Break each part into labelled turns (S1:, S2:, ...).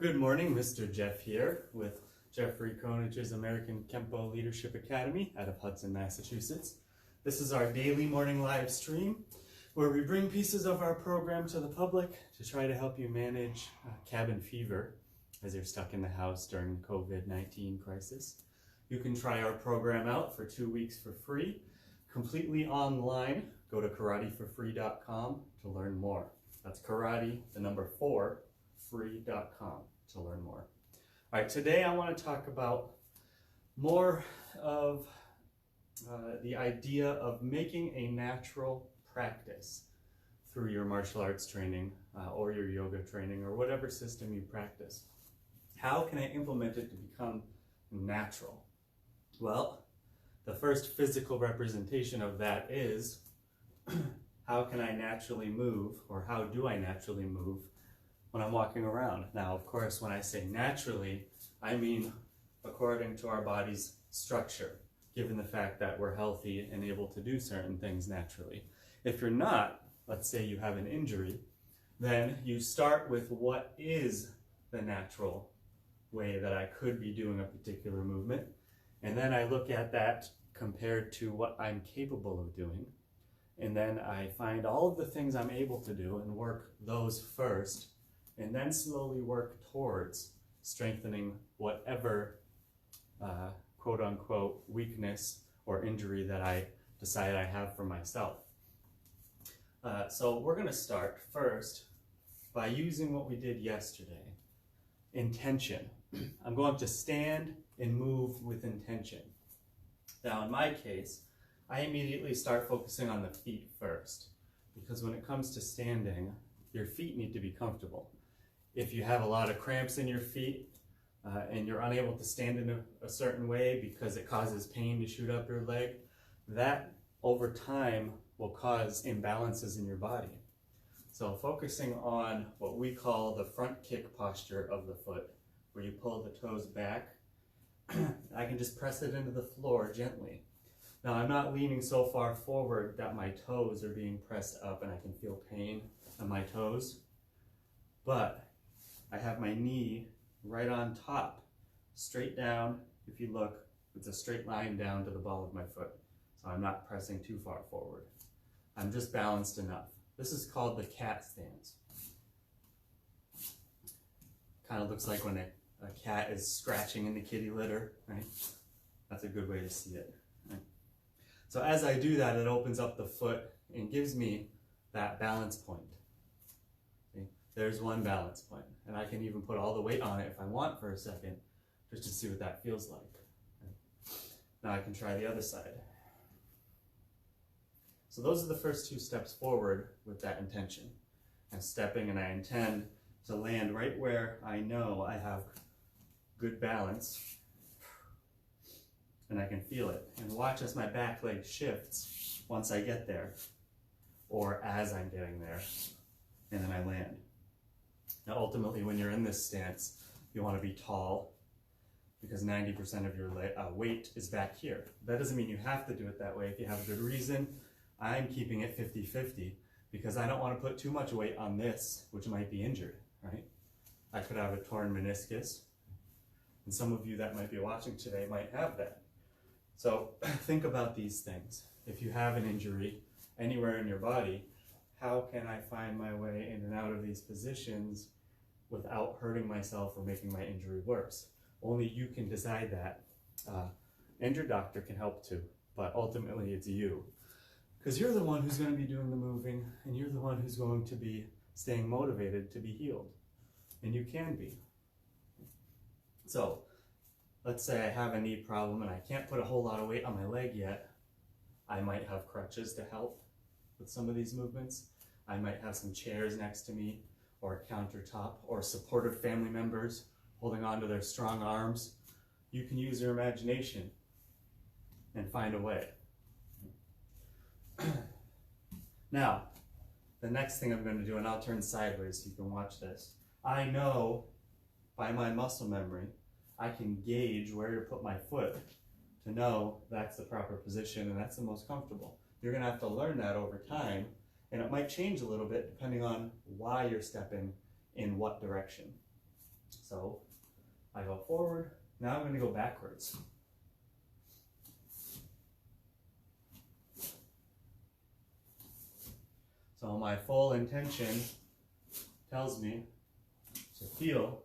S1: Good morning, Mr. Jeff here with Jeffrey Konich's American Kempo Leadership Academy out of Hudson, Massachusetts. This is our daily morning live stream where we bring pieces of our program to the public to try to help you manage cabin fever as you're stuck in the house during the COVID-19 crisis. You can try our program out for 2 weeks for free, completely online. Go to karateforfree.com to learn more. That's karate, the number 4, free.com to learn more. All right, today I want to talk about more of the idea of making a natural practice through your martial arts training or your yoga training or whatever system you practice. How can I implement it to become natural? Well, the first physical representation of that is how can I naturally move, or how do I naturally move when I'm walking around? Now, of course, when I say naturally, I mean according to our body's structure, given the fact that we're healthy and able to do certain things naturally. If you're not, let's say you have an injury, then you start with what is the natural way that I could be doing a particular movement, and then I look at that compared to what I'm capable of doing, and then I find all of the things I'm able to do and work those first, and then slowly work towards strengthening whatever quote-unquote weakness or injury that I decide I have for myself. So we're going to start first by using what we did yesterday, intention. I'm going to stand and move with intention. Now in my case, I immediately start focusing on the feet first, because when it comes to standing, your feet need to be comfortable. If you have a lot of cramps in your feet and you're unable to stand in a certain way because it causes pain to shoot up your leg, that over time will cause imbalances in your body. So focusing on what we call the front kick posture of the foot, where you pull the toes back, I can just press it into the floor gently. Now I'm not leaning so far forward that my toes are being pressed up and I can feel pain on my toes, but I have my knee right on top, straight down. If you look, it's a straight line down to the ball of my foot. So I'm not pressing too far forward. I'm just balanced enough. This is called the cat stance. Kind of looks like when a cat is scratching in the kitty litter, right? That's a good way to see it. Right? So as I do that, it opens up the foot and gives me that balance point. See? There's one balance point, and I can even put all the weight on it if I want for a second, just to see what that feels like. Right? Now I can try the other side. So those are the first 2 steps forward with that intention. I'm stepping and I intend to land right where I know I have good balance, and I can feel it. And watch as my back leg shifts once I get there, or as I'm getting there, and then I land. Now ultimately, when you're in this stance, you want to be tall, because 90% of your weight is back here. That doesn't mean you have to do it that way. If you have a good reason, I'm keeping it 50-50 because I don't want to put too much weight on this, which might be injured, right? I could have a torn meniscus, and some of you that might be watching today might have that. So think about these things. If you have an injury anywhere in your body, how can I find my way in and out of these positions without hurting myself or making my injury worse? Only you can decide that. And your doctor can help too, but ultimately it's you. Because you're the one who's going to be doing the moving, and you're the one who's going to be staying motivated to be healed. And you can be. So, let's say I have a knee problem and I can't put a whole lot of weight on my leg yet. I might have crutches to help with some of these movements. I might have some chairs next to me, or a countertop, or supportive family members holding onto their strong arms. You can use your imagination and find a way. Now, the next thing I'm going to do, and I'll turn sideways so you can watch this. I know by my muscle memory, I can gauge where to put my foot to know that's the proper position and that's the most comfortable. You're going to have to learn that over time, and it might change a little bit depending on why you're stepping in what direction. So I go forward, now I'm going to go backwards. So my full intention tells me to feel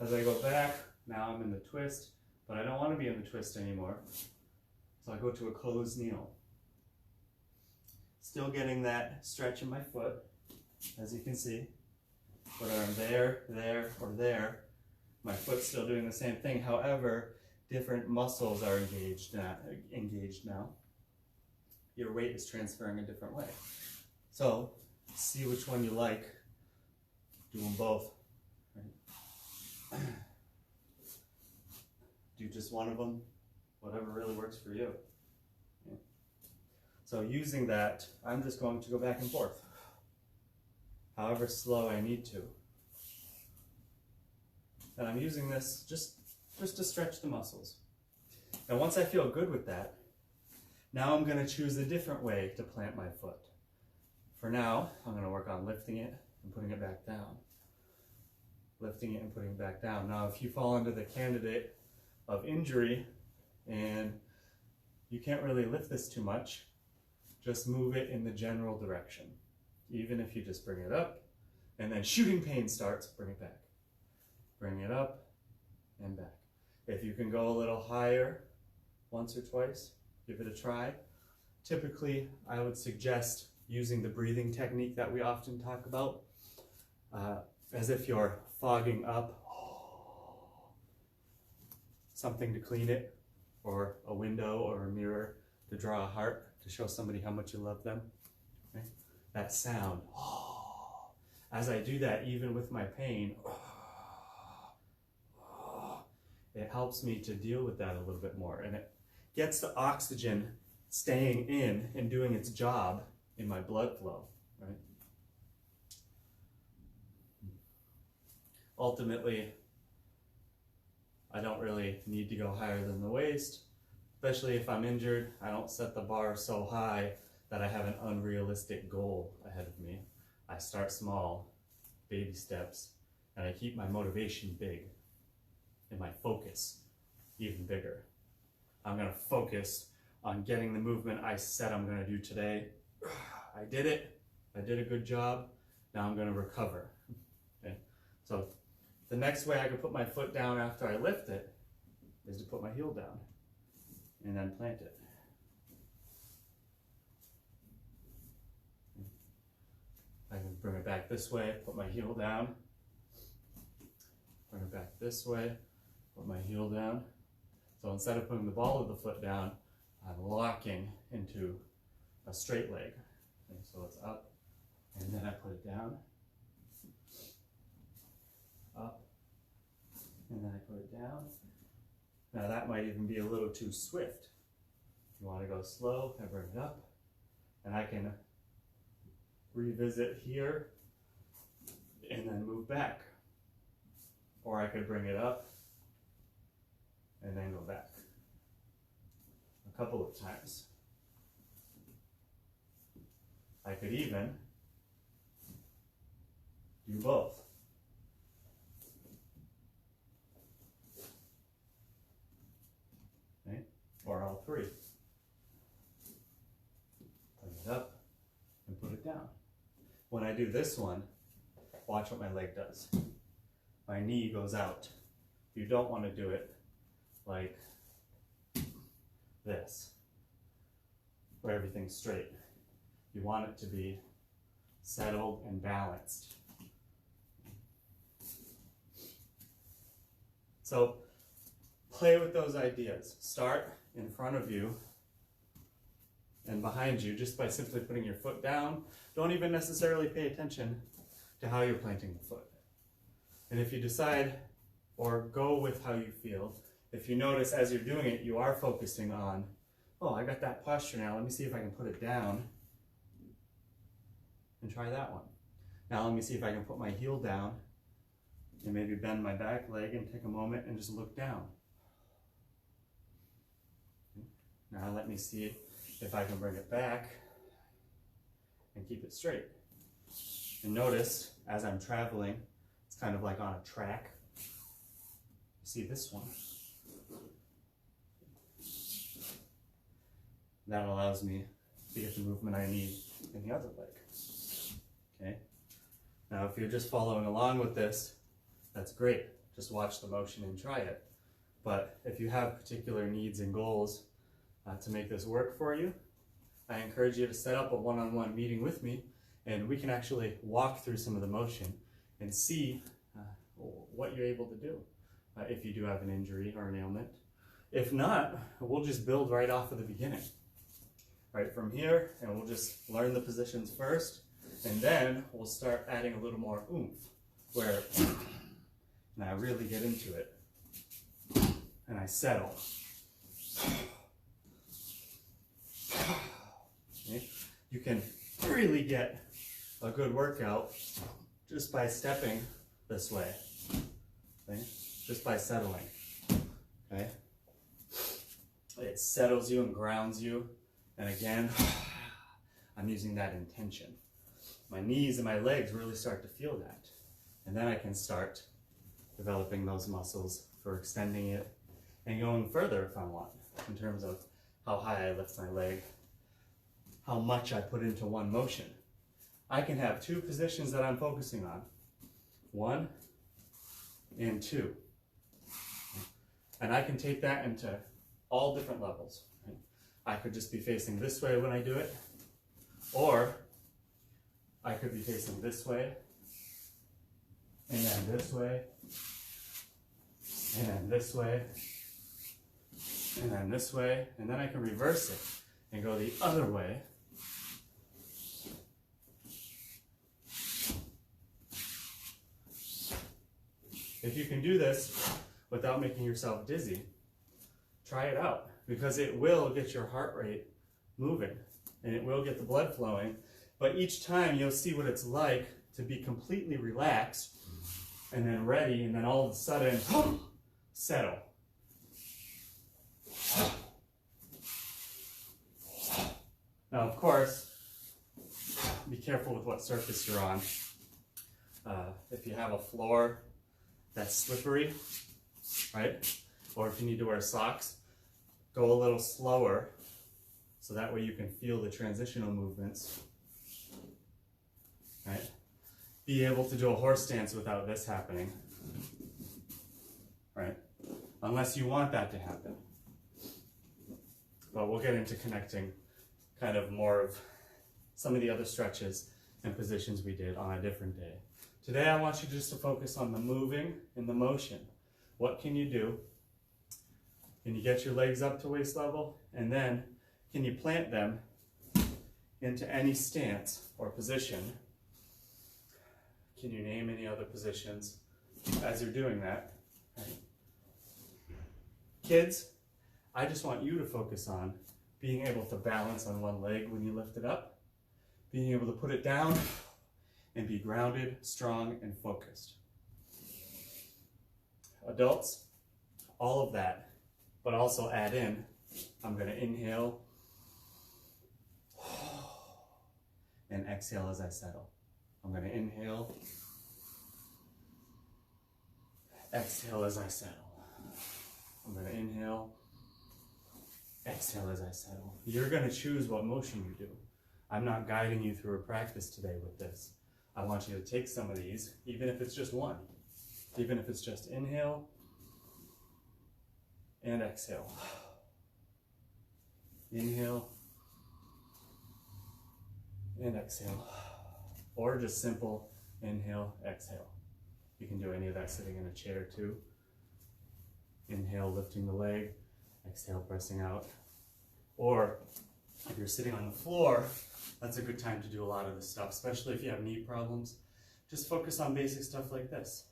S1: as I go back. Now I'm in the twist, but I don't want to be in the twist anymore. So I go to a closed kneel. Still getting that stretch in my foot, as you can see. Whether I'm there, or there, my foot's still doing the same thing. However, different muscles are engaged now. Your weight is transferring a different way. So, see which one you like. Do them both. Right? Do just one of them, whatever really works for you. Yeah. So using that, I'm just going to go back and forth, however slow I need to. And I'm using this just to stretch the muscles. And once I feel good with that, now I'm going to choose a different way to plant my foot. For now, I'm going to work on lifting it and putting it back down. Lifting it and putting it back down. Now, if you fall into the candidate of injury and you can't really lift this too much, just move it in the general direction. Even if you just bring it up and then shooting pain starts, bring it back. Bring it up and back. If you can go a little higher once or twice, give it a try. Typically, I would suggest using the breathing technique that we often talk about, as if you're fogging up something to clean it, or a window or a mirror to draw a heart to show somebody how much you love them. Okay? That sound, as I do that, even with my pain, it helps me to deal with that a little bit more, and it gets the oxygen staying in and doing its job in my blood flow, right? Ultimately, I don't really need to go higher than the waist, especially if I'm injured. I don't set the bar so high that I have an unrealistic goal ahead of me. I start small, baby steps, and I keep my motivation big and my focus even bigger. I'm gonna focus on getting the movement I said I'm gonna do today. I did it, I did a good job, now I'm gonna recover. Okay? So the next way I could put my foot down after I lift it is to put my heel down and then plant it. I can bring it back this way, put my heel down, bring it back this way, put my heel down. So instead of putting the ball of the foot down, I'm locking into a straight leg. Okay, so it's up, and then I put it down, up, and then I put it down. Now that might even be a little too swift. If you want to go slow, I bring it up, and I can revisit here and then move back. Or I could bring it up and then go back a couple of times. I could even do both. Okay? Or all three. Bring it up and put it down. When I do this one, watch what my leg does. My knee goes out. You don't want to do it like this, where everything's straight. You want it to be settled and balanced. So play with those ideas. Start in front of you and behind you just by simply putting your foot down. Don't even necessarily pay attention to how you're planting the foot. And if you decide or go with how you feel, if you notice as you're doing it, you are focusing on, oh, I got that posture now, let me see if I can put it down, and try that one. Now let me see if I can put my heel down and maybe bend my back leg and take a moment and just look down. Now let me see if I can bring it back and keep it straight. And notice, as I'm traveling, it's kind of like on a track. see this one. That allows me to get the movement I need in the other leg. Okay. Now, if you're just following along with this, that's great. Just watch the motion and try it. But if you have particular needs and goals to make this work for you, I encourage you to set up a one-on-one meeting with me, and we can actually walk through some of the motion and see what you're able to do if you do have an injury or an ailment. If not, we'll just build right off of the beginning. Right from here, and we'll just learn the positions first, and then we'll start adding a little more oomph, where now I really get into it, and I settle. Okay. You can really get a good workout just by stepping this way, okay? Just by settling. Okay? It settles you and grounds you. And again, I'm using that intention. My knees and my legs really start to feel that. And then I can start developing those muscles for extending it and going further if I want, in terms of how high I lift my leg, how much I put into one motion. I can have two positions that I'm focusing on, 1 and 2. And I can take that into all different levels. I could just be facing this way when I do it, or I could be facing this way, and then this way, and then this way, and then this way, and then I can reverse it and go the other way. If you can do this without making yourself dizzy, try it out, because it will get your heart rate moving and it will get the blood flowing. But each time you'll see what it's like to be completely relaxed and then ready, and then all of a sudden, settle. Now, of course, be careful with what surface you're on. If you have a floor that's slippery, right? Or if you need to wear socks, go a little slower so that way you can feel the transitional movements, right? Be able to do a horse stance without this happening, right? Unless you want that to happen. But we'll get into connecting kind of more of some of the other stretches and positions we did on a different day. Today I want you just to focus on the moving and the motion. What can you do? Can you get your legs up to waist level? And then can you plant them into any stance or position? Can you name any other positions as you're doing that? Right. Kids, I just want you to focus on being able to balance on one leg when you lift it up, being able to put it down, and be grounded, strong, and focused. Adults, all of that, but also add in, I'm going to inhale and exhale as I settle. I'm going to inhale, exhale as I settle. I'm going to inhale, exhale as I settle. You're going to choose what motion you do. I'm not guiding you through a practice today with this. I want you to take some of these, even if it's just one. Even if it's just inhale and exhale. Inhale and exhale. Or just simple inhale, exhale. You can do any of that sitting in a chair too. Inhale, lifting the leg. Exhale, pressing out. Or if you're sitting on the floor, that's a good time to do a lot of this stuff, especially if you have knee problems. Just focus on basic stuff like this.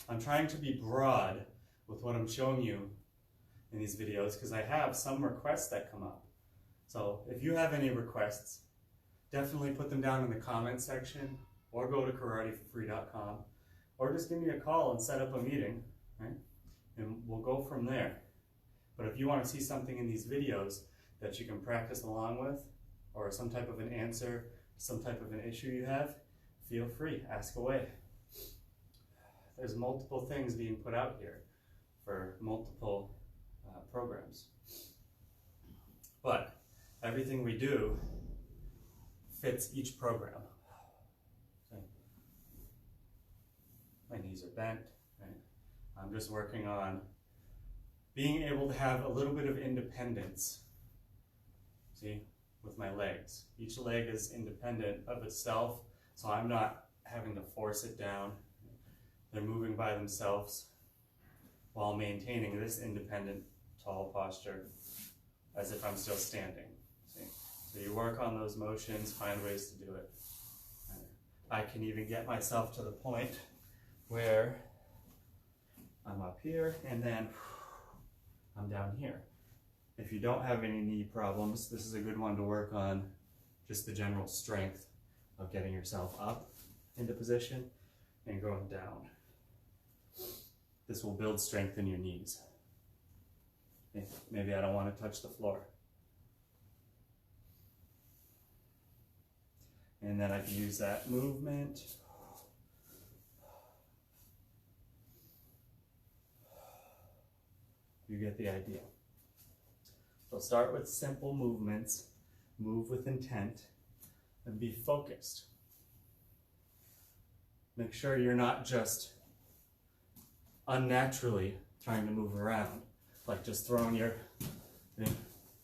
S1: I'm trying to be broad with what I'm showing you in these videos because I have some requests that come up. So if you have any requests, definitely put them down in the comment section, or go to karateforfree.com, or just give me a call and set up a meeting, right? And we'll go from there. But if you want to see something in these videos that you can practice along with, or some type of an answer, some type of an issue you have, feel free, ask away. there's multiple things being put out here for multiple programs. But everything we do fits each program. Okay. My knees are bent, right? I'm just working on being able to have a little bit of independence, see, with my legs. Each leg is independent of itself, so I'm not having to force it down. They're moving by themselves while maintaining this independent, tall posture as if I'm still standing. See? So you work on those motions, find ways to do it. I can even get myself to the point where I'm up here and then I'm down here. If you don't have any knee problems, this is a good one to work on just the general strength of getting yourself up into position and going down. This will build strength in your knees. Maybe I don't want to touch the floor. And then I can use that movement. You get the idea. So start with simple movements, move with intent, and be focused. Make sure you're not just unnaturally trying to move around, like just throwing your thing.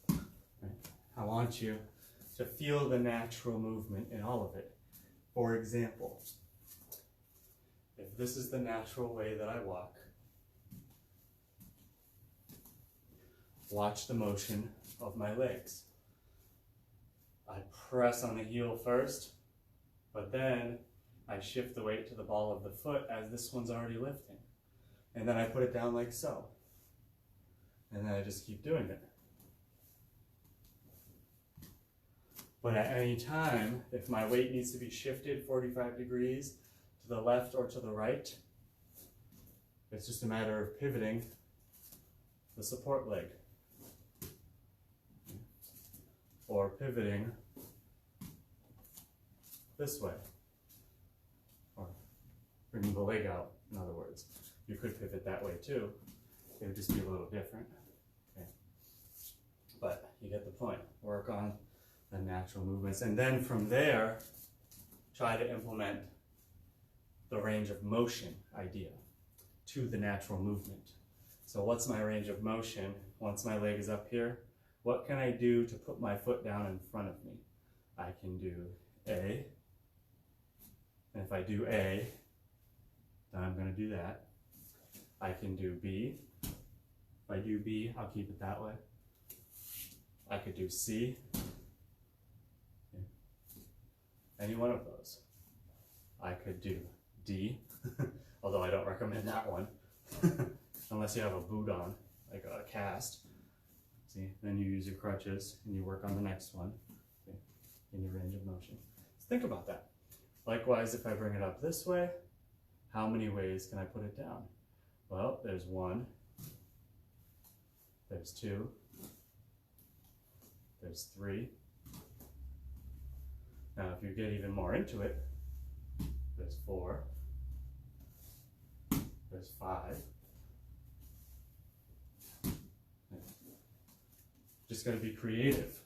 S1: Right. I want you to feel the natural movement in all of it. For example, if this is the natural way that I walk, watch the motion of my legs. I press on the heel first, but then I shift the weight to the ball of the foot as this one's already lifting. And then I put it down like so. And then I just keep doing it. But at any time, if my weight needs to be shifted 45 degrees to the left or to the right, it's just a matter of pivoting the support leg. Or pivoting this way. Or bringing the leg out, in other words. You could pivot that way too. It would just be a little different. Okay. But you get the point. Work on the natural movements. And then from there, try to implement the range of motion idea to the natural movement. So what's my range of motion once my leg is up here? What can I do to put my foot down in front of me? I can do A. And if I do A, then I'm going to do that. I can do B. If I do B, I'll keep it that way. I could do C. Okay. Any one of those. I could do D, although I don't recommend that one, unless you have a boot on, like a cast. See, then you use your crutches and you work on the next one, okay, in your range of motion. So think about that. Likewise, if I bring it up this way, how many ways can I put it down? Well, there's 1, there's 2, there's 3. Now, if you get even more into it, there's 4, there's 5. Just got to be creative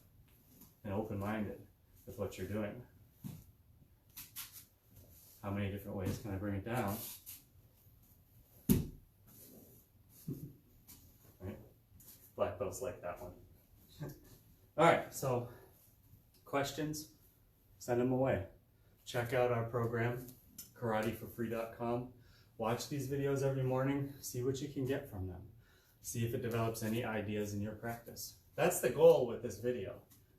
S1: and open-minded with what you're doing. How many different ways can I bring it down? Right? Black belts like that one. All right, so questions, send them away. Check out our program, karateforfree.com. Watch these videos every morning, see what you can get from them. See if it develops any ideas in your practice. That's the goal with this video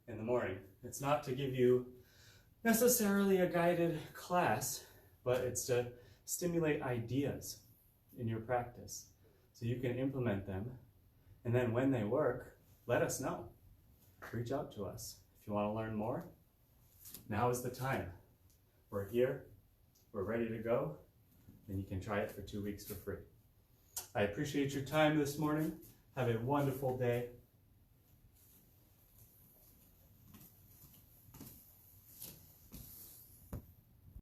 S1: in the morning. It's not to give you necessarily a guided class, but it's to stimulate ideas in your practice so you can implement them. And then when they work, let us know. Reach out to us. If you want to learn more, now is the time. We're here, we're ready to go, and you can try it for 2 weeks for free. I appreciate your time this morning. Have a wonderful day.